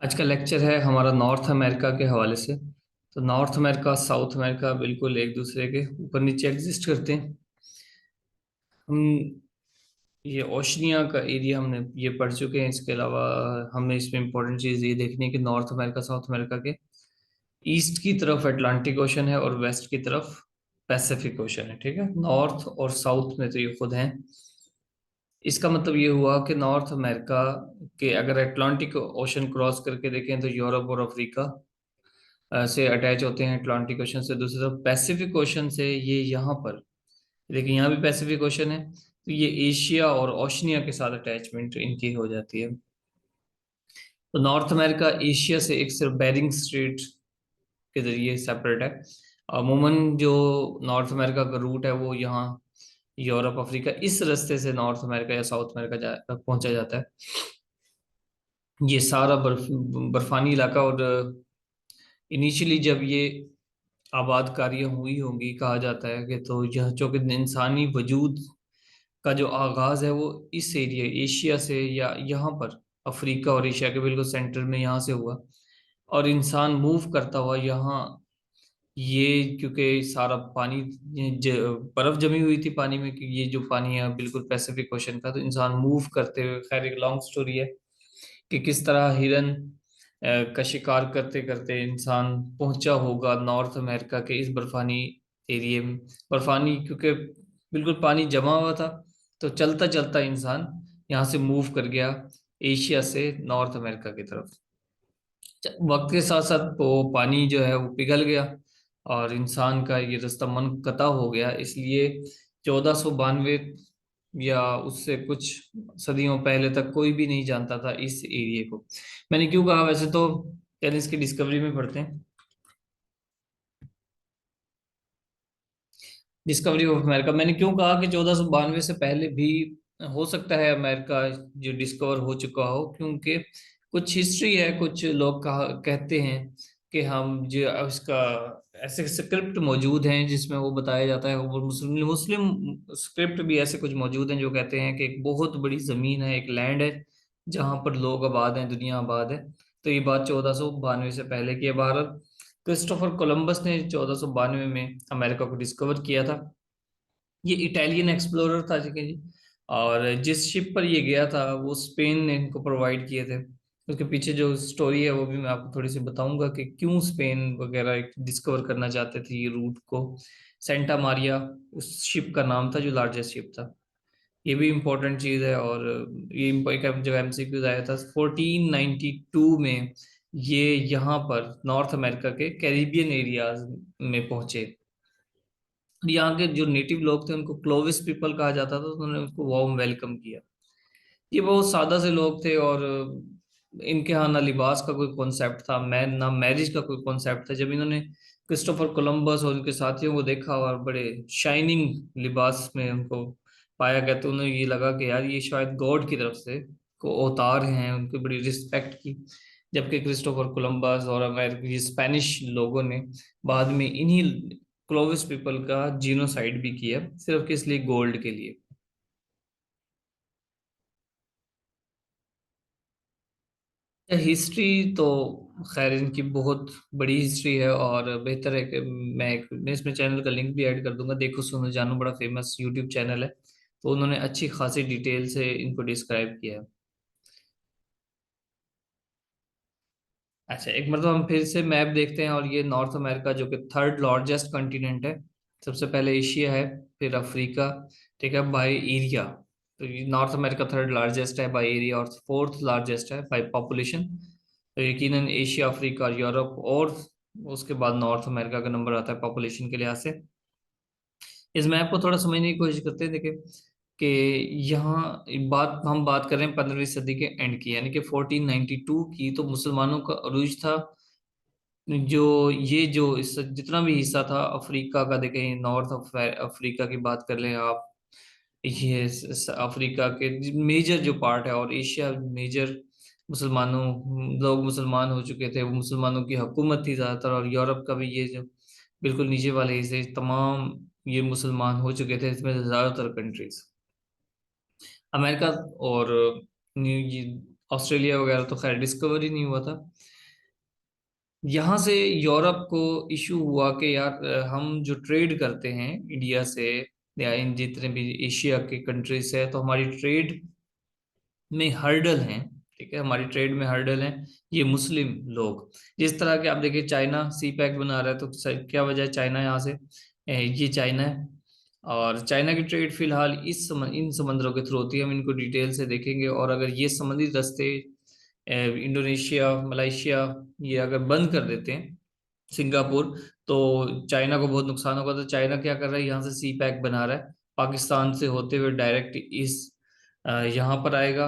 आज का लेक्चर है हमारा नॉर्थ अमेरिका के हवाले से। तो नॉर्थ अमेरिका साउथ अमेरिका बिल्कुल एक दूसरे के ऊपर नीचे एग्जिस्ट करते हैं। हम ये ओशनिया का एरिया हमने ये पढ़ चुके हैं। इसके अलावा हमें इसमें इम्पोर्टेंट चीज़ ये देखनी है कि नॉर्थ अमेरिका साउथ अमेरिका के ईस्ट की तरफ अटलांटिक ओशन है और वेस्ट की तरफ पैसिफिक ओशन है। ठीक है, नॉर्थ और साउथ में तो ये खुद हैं। इसका मतलब ये हुआ कि नॉर्थ अमेरिका के अगर अटलांटिक ओशन क्रॉस करके देखें तो यूरोप और अफ्रीका से अटैच होते हैं अटलांटिक ओशन से। दूसरी तरफ पैसिफिक ओशन से ये यहाँ पर देखिए, यहाँ भी पैसिफिक ओशन है, तो ये एशिया और ओशनिया के साथ अटैचमेंट इनकी हो जाती है। तो नॉर्थ अमेरिका एशिया से एक सिर्फ बेरिंग स्ट्रेट के जरिए सेपरेट है। अमूमन जो नॉर्थ अमेरिका का रूट है वो यहाँ यूरोप अफ्रीका इस रास्ते से नॉर्थ अमेरिका या साउथ अमेरिका पहुंचा जाता है। ये सारा बर्फानी इलाका। और इनिशियली जब ये आबादकारियाँ हुई होंगी, कहा जाता है कि तो यह चूंकि इंसानी वजूद का जो आगाज है वो इस एरिया एशिया से या यहाँ पर अफ्रीका और एशिया के बिल्कुल सेंटर में यहाँ से हुआ। और इंसान मूव करता हुआ यहाँ ये क्योंकि सारा पानी बर्फ जमी हुई थी पानी में, कि ये जो पानी है बिल्कुल पैसिफिक ओशन का, तो इंसान मूव करते हुए, खैर एक लॉन्ग स्टोरी है कि किस तरह हिरन का शिकार करते करते इंसान पहुंचा होगा नॉर्थ अमेरिका के इस बर्फानी एरिया में। बर्फानी क्योंकि बिल्कुल पानी जमा हुआ था, तो चलता चलता इंसान यहाँ से मूव कर गया एशिया से नॉर्थ अमेरिका की तरफ। वक्त के साथ साथ वो पानी जो है वो पिघल गया और इंसान का ये रास्ता मनक़ता हो गया। इसलिए 1492 या उससे कुछ सदियों पहले तक कोई भी नहीं जानता था इस एरिया को। मैंने क्यों कहा, वैसे तो टेनिस की डिस्कवरी में पढ़ते हैं, डिस्कवरी ऑफ अमेरिका। मैंने क्यों कहा कि 1492 से पहले भी हो सकता है अमेरिका जो डिस्कवर हो चुका हो, क्योंकि कुछ हिस्ट्री है, कुछ लोग कहते हैं कि हम जो इसका ऐसे स्क्रिप्ट मौजूद हैं जिसमें वो बताया जाता है, वो मुस्लिम मुस्लिम स्क्रिप्ट भी ऐसे कुछ मौजूद हैं जो कहते हैं कि एक बहुत बड़ी जमीन है, एक लैंड है जहाँ पर लोग आबाद हैं, दुनिया आबाद है। तो ये बात 1492 से पहले की है। भारत क्रिस्टोफर कोलंबस ने 1492 में अमेरिका को डिस्कवर किया था। ये इटालियन एक्सप्लोरर था, ठीक है जी। और जिस शिप पर ये गया था वो स्पेन ने इनको प्रोवाइड किए थे। उसके पीछे जो स्टोरी है वो भी मैं आपको थोड़ी सी बताऊंगा कि क्यों स्पेन वगैरह डिस्कवर करना चाहते थे ये रूट को। सेंटा मारिया उस शिप का नाम था जो लार्जेस्ट शिप था। ये भी इम्पोर्टेंट चीज़ है। और ये एक जब एमसीक्यूज आया था 1492 में, ये यहाँ पर नॉर्थ अमेरिका के कैरिबियन एरियाज में पहुंचे। यहाँ के जो नेटिव लोग थे उनको क्लोविस पीपल कहा जाता था, तो उन्होंने उनको वार्म वेलकम किया। ये बहुत सादा से लोग थे और इनके यहाँ ना लिबास का कोई कॉन्सेप्ट था, मैं ना मैरिज का कोई कॉन्सेप्ट था। जब इन्होंने क्रिस्टोफर कोलंबस और उनके साथियों को देखा और बड़े शाइनिंग लिबास में उनको पाया गया, तो उन्हें ये लगा कि यार ये शायद गॉड की तरफ से को अवतार हैं, उनकी बड़ी रिस्पेक्ट की। जबकि क्रिस्टोफर कोलंबस और अमेरिकी स्पेनिश लोगों ने बाद में इन्हीं क्लोविस पीपल का जीनोसाइड भी किया, सिर्फ किस लिए, गोल्ड के लिए। हिस्ट्री तो खैर इनकी बहुत बड़ी हिस्ट्री है और बेहतर है कि मैं इसमें चैनल का लिंक भी ऐड कर दूंगा, देखो सुनो जानो, बड़ा फेमस यूट्यूब चैनल है। तो उन्होंने अच्छी खासी डिटेल से इनको डिस्क्राइब किया है। अच्छा, एक मतलब हम फिर से मैप देखते हैं और ये नॉर्थ अमेरिका जो कि थर्ड लार्जेस्ट कंटिनेंट है। सबसे पहले एशिया है, फिर अफ्रीका। ठीक है, बाय एरिया तो ये नॉर्थ अमेरिका थर्ड लार्जेस्ट है बाय एरिया और फोर्थ लार्जेस्ट है बाय पॉपुलेशन। तो यकीनन एशिया, अफ्रीका और यूरोप, और उसके बाद नॉर्थ अमेरिका का नंबर आता है पॉपुलेशन के लिहाज से। इस मैप को थोड़ा समझने की कोशिश करते हैं। देखिए कि यहाँ बात हम बात कर रहे हैं 15वीं सदी के एंड की, यानी कि 1492 की। तो मुसलमानों का अरूज था। जो ये जो इस जितना भी हिस्सा था अफ्रीका का, देखें नॉर्थ अफ्रीका की बात कर लें आप, ये अफ्रीका के मेजर जो पार्ट है, और एशिया मेजर मुसलमानों लोग मुसलमान हो चुके थे, वो मुसलमानों की हुकूमत थी ज़्यादातर। और यूरोप का भी ये जो बिल्कुल नीचे वाले हिस्से तमाम ये मुसलमान हो चुके थे, इसमें से ज़्यादातर कंट्रीज। अमेरिका और न्यू ऑस्ट्रेलिया वगैरह तो खैर डिस्कवर ही नहीं हुआ था। यहाँ से यूरोप को इशू हुआ कि यार हम जो ट्रेड करते हैं इंडिया से या इन जितने भी एशिया के कंट्रीज से, तो हमारी ट्रेड में हर्डल हैं। ठीक है, हमारी ट्रेड में हर्डल हैं ये मुस्लिम लोग। जिस तरह के आप देखिए चाइना सी पैक बना रहा है, तो क्या वजह है चाइना यहाँ से, ये चाइना है। और चाइना की ट्रेड फिलहाल इन समंदरों के थ्रू होती है, हम इनको डिटेल से देखेंगे। और अगर ये समुद्री रास्ते इंडोनेशिया, मलेशिया, ये अगर बंद कर देते हैं, सिंगापुर, तो चाइना को बहुत नुकसान होगा। तो चाइना क्या कर रहा है, यहाँ से सी पैक बना रहा है, पाकिस्तान से होते हुए डायरेक्ट इस यहाँ पर आएगा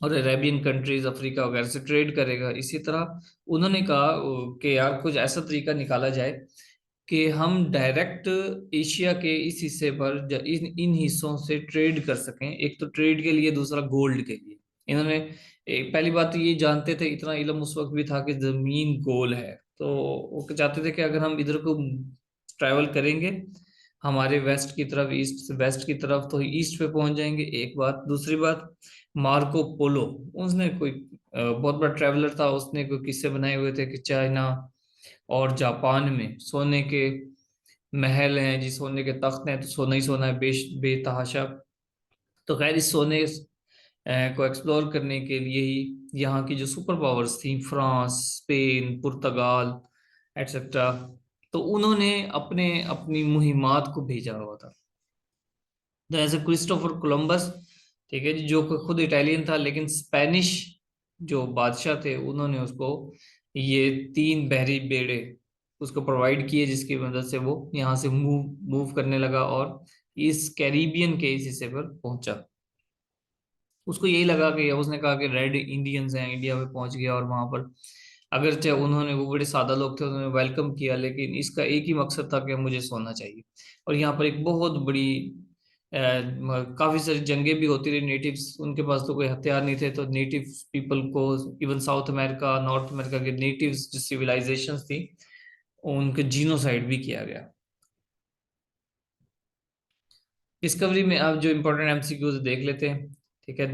और अरेबियन कंट्रीज, अफ्रीका वगैरह से ट्रेड करेगा। इसी तरह उन्होंने कहा कि यार कुछ ऐसा तरीका निकाला जाए कि हम डायरेक्ट एशिया के इस हिस्से पर इन इन हिस्सों से ट्रेड कर सकें। एक तो ट्रेड के लिए, दूसरा गोल्ड के लिए। इन्होंने पहली बात तो ये जानते थे, इतना इल्म उस वक्त भी था कि जमीन गोल है, तो वो चाहते थे कि अगर हम इधर को ट्रैवल करेंगे हमारे वेस्ट की तरफ, ईस्ट से वेस्ट की तरफ, तो ईस्ट पे पहुंच जाएंगे। एक बात, दूसरी बात, मार्को पोलो, उसने कोई बहुत बड़ा ट्रैवलर था, उसने कोई किस्से बनाए हुए थे कि चाइना और जापान में सोने के महल हैं जी, सोने के तख्त हैं, तो सोना ही सोना है बेतहाशा। तो खैर इस सोने को एक्सप्लोर करने के लिए ही यहाँ की जो सुपर पावर्स थी, फ्रांस, स्पेन, पुर्तगाल एटसेट्रा, तो उन्होंने अपने अपनी मुहिमात को भेजा हुआ था। जैसे क्रिस्टोफर कोलंबस, ठीक है जी, जो कि खुद इटालियन था, लेकिन स्पेनिश जो बादशाह थे उन्होंने उसको ये 3 बहरी बेड़े उसको प्रोवाइड किए, जिसकी मदद से वो यहाँ से मूव मूव करने लगा और इस कैरिबियन के इस हिस्से पर पहुंचा। उसको यही लगा कि, उसने कहा कि रेड इंडियंस हैं, इंडिया में पहुंच गया। और वहां पर अगरचे उन्होंने, वो बड़े सादा लोग थे, उन्होंने वेलकम किया, लेकिन इसका एक ही मकसद था कि मुझे सोना चाहिए। और यहाँ पर एक बहुत बड़ी काफी सारी जंगें भी होती रही। नेटिव्स, उनके पास तो कोई हथियार नहीं थे, तो नेटिव पीपल को, even south America, north America के नेटिव्स जो सिविलाइजेशंस थी, उनके जीनोसाइड भी किया गया। डिस्कवरी में आप जो इम्पोर्टेंट एमसीक्यूज देख लेते हैं। ठीक है,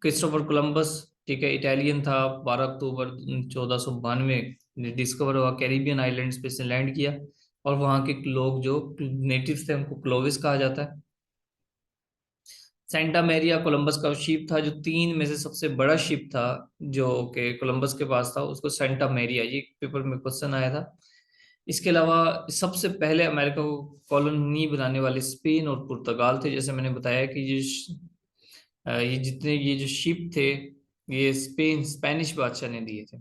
क्रिस्टोफर कोलंबस, ठीक है, इटालियन था, 12 अक्टूबर 1492 डिस्कवर हुआ, कैरिबियन आइलैंड्स पे से लैंड किया। और वहाँ के लोग जो नेटिव्स थे उनको क्लोविस कहा जाता है। सेंटा मैरिया कोलंबस का शिप था, जो 3 में से सबसे बड़ा शिप था जो कि कोलंबस के पास था, उसको सेंटा मैरिया, ये पेपर में क्वेश्चन आया था। इसके अलावा सबसे पहले अमेरिका को कॉलोनी बनाने वाले स्पेन और पुर्तगाल थे। जैसे मैंने बताया कि ये जितने ये जो शिप थे, ये स्पेनिश बादशाह ने दिए थे।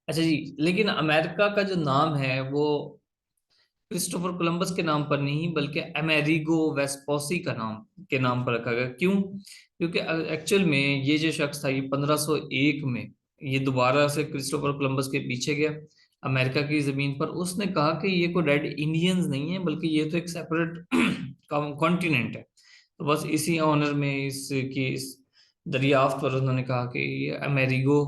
अच्छा जी, लेकिन अमेरिका का जो नाम है वो क्रिस्टोफर कोलंबस के नाम पर नहीं, बल्कि अमेरिगो वेस्पोसी का नाम के नाम पर रखा गया। क्यों? क्योंकि एक्चुअल में ये जो शख्स था, ये 1501 में ये दोबारा से क्रिस्टोफर कोलंबस के पीछे गया अमेरिका की जमीन पर। उसने कहा कि ये कोई रेड इंडियंस नहीं है, बल्कि ये तो एक सेपरेट कॉन्टिनेंट है। तो बस इसी ऑनर में इस दरियाफ्त पर उन्होंने कहा कि ये अमेरिगो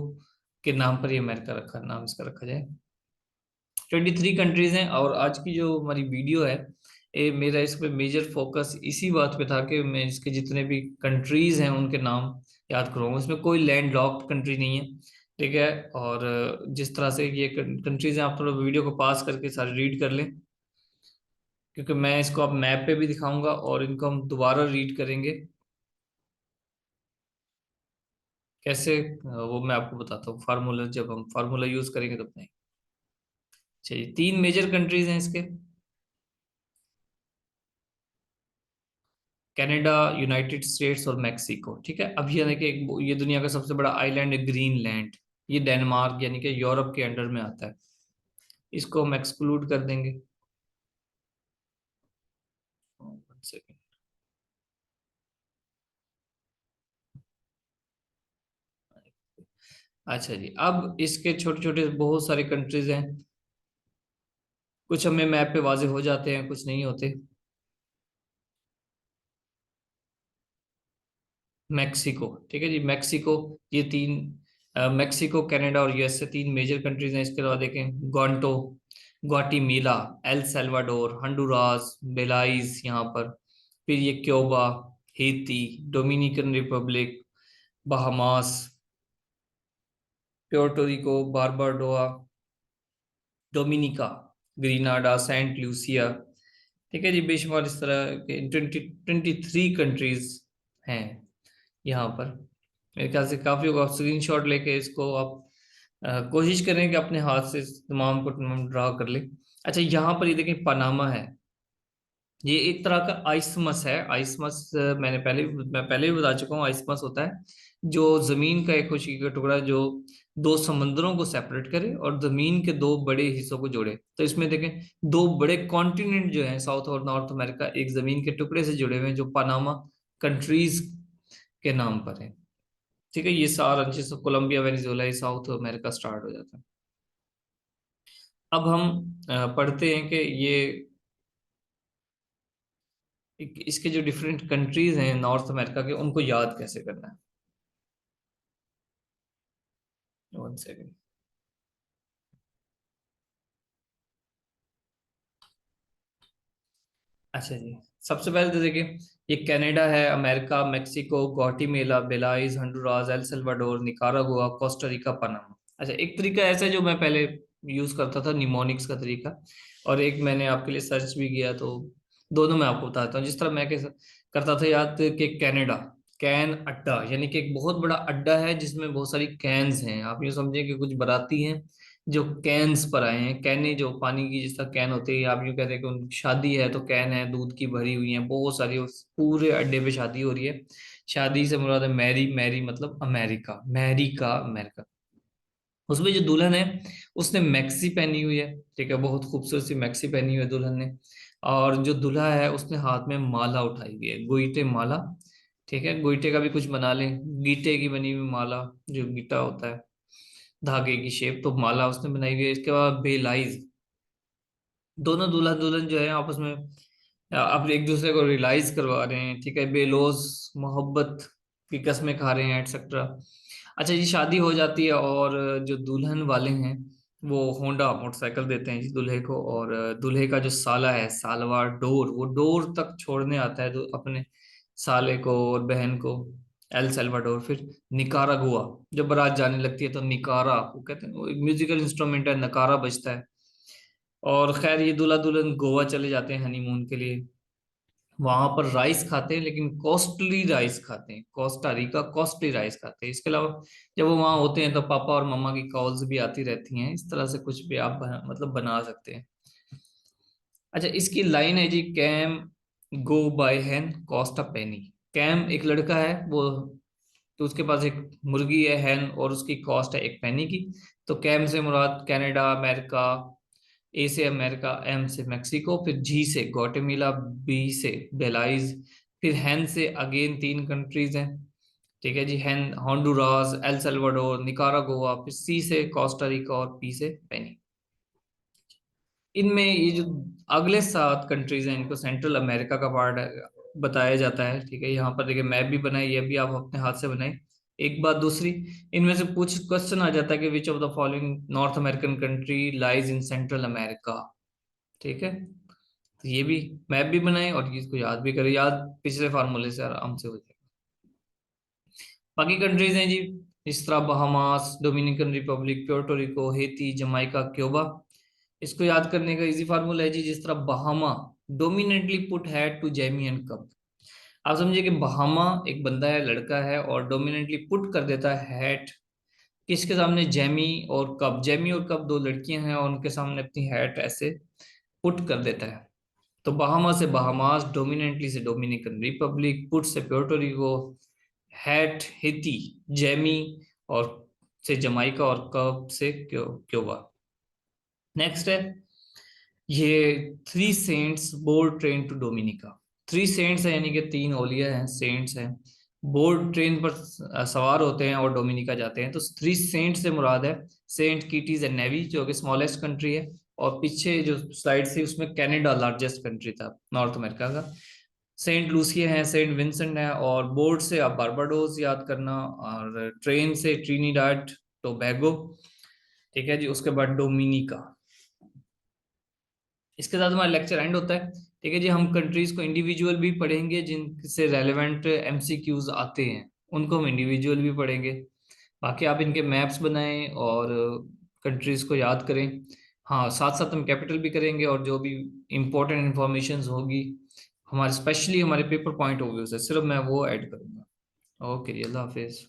के नाम पर ये अमेरिका रखा, नाम इसका रखा जाए। 23 कंट्रीज हैं। और आज की जो हमारी वीडियो है, ये मेरा इस पे मेजर फोकस इसी बात पे था कि मैं इसके जितने भी कंट्रीज हैं उनके नाम याद करूँगा। इसमें कोई लैंड लॉक्ड कंट्री नहीं है, ठीक है। और जिस तरह से ये कंट्रीज हैं, आप थोड़ा वीडियो को पास करके सारे रीड कर लें, क्योंकि मैं इसको अब मैप पे भी दिखाऊंगा और इनको हम दोबारा रीड करेंगे कैसे, वो मैं आपको बताता हूँ फार्मूला, जब हम फार्मूला यूज करेंगे तब नहीं। चलिए, 3 मेजर कंट्रीज हैं इसके, कनाडा, यूनाइटेड स्टेट्स और मैक्सिको। ठीक है, अब ये देखिए, ये दुनिया का सबसे बड़ा आइलैंड है ग्रीनलैंड, ये डेनमार्क यानी कि यूरोप के अंडर में आता है। इसको हम एक्सक्लूड कर देंगे। One second। अच्छा जी, अब इसके छोटे छोटे बहुत सारे कंट्रीज हैं, कुछ हमें मैप पे वाजे हो जाते हैं, कुछ नहीं होते। मैक्सिको, ठीक है जी, मैक्सिको, ये मैक्सिको, कनाडा और यूएसए 3 मेजर कंट्रीज हैं। इसके अलावा देखें, ग्वांटो, ग्वाटीमेला, एल सल्वाडोर, हंडुरास, बेलाइज यहाँ पर, फिर ये Cuba, Haiti, Dominican Republic, Bahamas, Puerto Rico, Barbados, Dominica, Grenada, Saint Lucia. ठीक है जी, बेशुमार इस तरह के 23 कंट्रीज हैं यहाँ पर। मेरे ख्याल से काफ़ी होगा, आप स्क्रीन शॉट लेके इसको आप कोशिश करें कि अपने हाथ से इस तमाम को ड्रा कर ले। अच्छा, यहाँ पर ये देखें, पनामा है। ये एक तरह का आइसमस है। आइसमस मैं पहले भी बता चुका हूँ। आइसमस होता है जो जमीन का एक खुशकी का टुकड़ा जो दो समंदरों को सेपरेट करे और जमीन के दो बड़े हिस्सों को जोड़े। तो इसमें देखें, दो बड़े कॉन्टिनेंट जो हैं, साउथ और नॉर्थ अमेरिका, एक जमीन के टुकड़े से जुड़े हुए हैं जो पनामा कंट्रीज के नाम पर है। ठीक है, ये सारा जैसे कोलंबिया, वेनेजुएला, ये साउथ अमेरिका स्टार्ट हो जाता है। अब हम पढ़ते हैं कि ये इसके जो डिफरेंट कंट्रीज हैं नॉर्थ अमेरिका के, उनको याद कैसे करना है। 1 सेकेंड। अच्छा जी, सबसे पहले तो देखिए, ये कनाडा है, America, Mexico, Guatemala, Belize, Honduras, El Salvador, Nicaragua, Costa Rica, Panama. अच्छा, एक तरीका ऐसा है जो मैं पहले यूज करता था, निमोनिक्स का तरीका, और एक मैंने आपके लिए सर्च भी किया, तो दोनों मैं आपको बताता हूँ। जिस तरह मैं कैसे करता था याद, कि कनाडा, कैन अड्डा, यानी कि एक बहुत बड़ा अड्डा है जिसमें बहुत सारी कैंस हैं। आप ये समझें कि कुछ बाराती हैं जो कैंस पर आए हैं। कैने जो पानी की जिस तरह कैन होती है, आप यूं कहते हैं कि शादी है तो कैन है दूध की भरी हुई है बहुत सारी, उस पूरे अड्डे पे शादी हो रही है। शादी से मुराद है मैरी, मैरी मतलब अमेरिका, मैरी का अमेरिका। उसमें जो दुल्हन है उसने मैक्सी पहनी हुई है। ठीक है, बहुत खूबसूरत सी मैक्सी पहनी हुई है दुल्हन ने। और जो दूल्हा है उसने हाथ में माला उठाई हुई है, गोईटे माला। ठीक है, गोईटे का भी कुछ बना लें, गीटे की बनी हुई माला, जो गीटा होता है, धागे की शेप, तो माला उसने बनाई हुई है। इसके बाद बेलाइज, दोनों दूल्हा दुल्हन जो है आपस में अब एक दूसरे को रियलाइज करवा रहे हैं। ठीक है, बेलोज, मोहब्बत की कस्में खा रहे हैं, एटसेट्रा। अच्छा जी, शादी हो जाती है और जो दुल्हन वाले हैं वो होंडा मोटरसाइकिल देते हैं जी दूल्हे को, और दूल्हे का जो साला है, सालवा डोर, वो डोर तक छोड़ने आता है तो अपने साले को और बहन को, एल सल्वाडोर। फिर निकारागुआ, जब बारात जाने लगती है तो निकारा, वो कहते हैं, वो एक म्यूजिकल इंस्ट्रूमेंट है, नकारा बजता है। और खैर, ये दूल्हा दुल्हन गोवा चले जाते हैं हनीमून के लिए। वहां पर राइस खाते हैं, लेकिन कॉस्टली राइस खाते हैं, कोस्टा रिका कॉस्टली राइस खाते हैं। इसके अलावा जब वो वहां होते हैं तो पापा और मम्मा की कॉल्स भी आती रहती हैं। इस तरह से कुछ भी आप मतलब बना सकते हैं। अच्छा, इसकी लाइन है जी, Cam go by hand cost a penny. Cam एक लड़का है वो, तो उसके पास एक मुर्गी है हैन, और उसकी कॉस्ट है 1 पेनी की। तो कैम से मुराद कनाडा, अमेरिका, ए से अमेरिका, एम से मेक्सिको, फिर जी से ग्वाटेमाला, बी से बेलाइज, फिर हैन से अगेन 3 कंट्रीज हैं। ठीक है जी, हैन होंडुरास, एल सल्वाडोर, निकारागुआ, फिर सी से कोस्टा रिका, और पी से पेनी। इनमें ये जो अगले 7 कंट्रीज हैं इनको सेंट्रल अमेरिका का पार्ट बताया जाता है। ठीक है, यहाँ पर देखिए मैप भी बनाई, ये भी आप अपने हाथ से बनाए। एक बात दूसरी, इनमें से कुछ क्वेश्चन आ जाता है कि which of the following north American country lies in central America. ठीक है, तो ये भी मैप भी बनाए और इसको याद भी करें, याद पिछले फार्मूले से आराम से हो जाएगा। बाकी कंट्रीज हैं जी, इस तरह बहामास, डोमिनिकन रिपब्लिक, प्योर्टो रिको, हेती, जमाइका, क्यूबा। इसको याद करने का इजी फार्मूला है जी, जिस तरह Bahama dominately put had to Jamie and cub. आप समझिए कि बहामा एक बंदा है, लड़का है, और डोमिनेटली पुट कर देता है हैट किसके सामने, जैमी और कब। जैमी और कब 2 लड़कियां हैं और उनके सामने अपनी हैट ऐसे पुट कर देता है। तो बहामा से बहामास, डोमिनेटली से डोमिनिकन रिपब्लिक, पुट से Puerto Rico, hat Haiti, Jamie, और से जमाइका, और कब से क्यूबा। नेक्स्ट है ये 3 saints board train to Dominica. 3 saints है, यानी कि 3 ओलिया हैं, सेंट्स हैं, बोर्ड ट्रेन पर सवार होते हैं और डोमिनिका जाते हैं। तो 3 सेंट से मुराद है सेंट कीटीज एंड नेवी, जो कि स्मॉलेस्ट कंट्री है। और पीछे जो स्लाइड थी उसमें कनाडा लार्जेस्ट कंट्री था नॉर्थ अमेरिका का। सेंट लूसिया है, सेंट विंसेंट है, और बोर्ड से आप बारबाडोस याद करना, और ट्रेन से ट्रिनिडाड टोबैगो। ठीक है जी, उसके बाद डोमिनिका। इसके साथ हमारा लेक्चर एंड होता है। ठीक है जी, हम कंट्रीज को इंडिविजुअल भी पढ़ेंगे जिनसे रेलेवेंट एमसीक्यूज आते हैं। उनको हम इंडिविजुअल भी पढ़ेंगे। बाकी आप इनके मैप्स बनाएं और कंट्रीज को याद करें। हाँ, साथ साथ हम कैपिटल भी करेंगे, और जो भी इंपॉर्टेंट इंफॉर्मेशन होगी हमारे, स्पेशली हमारे पेपर पॉइंट होगी, उसे सिर्फ मैं वो ऐड करूंगा। ओके जी, अल्लाह हाफिज।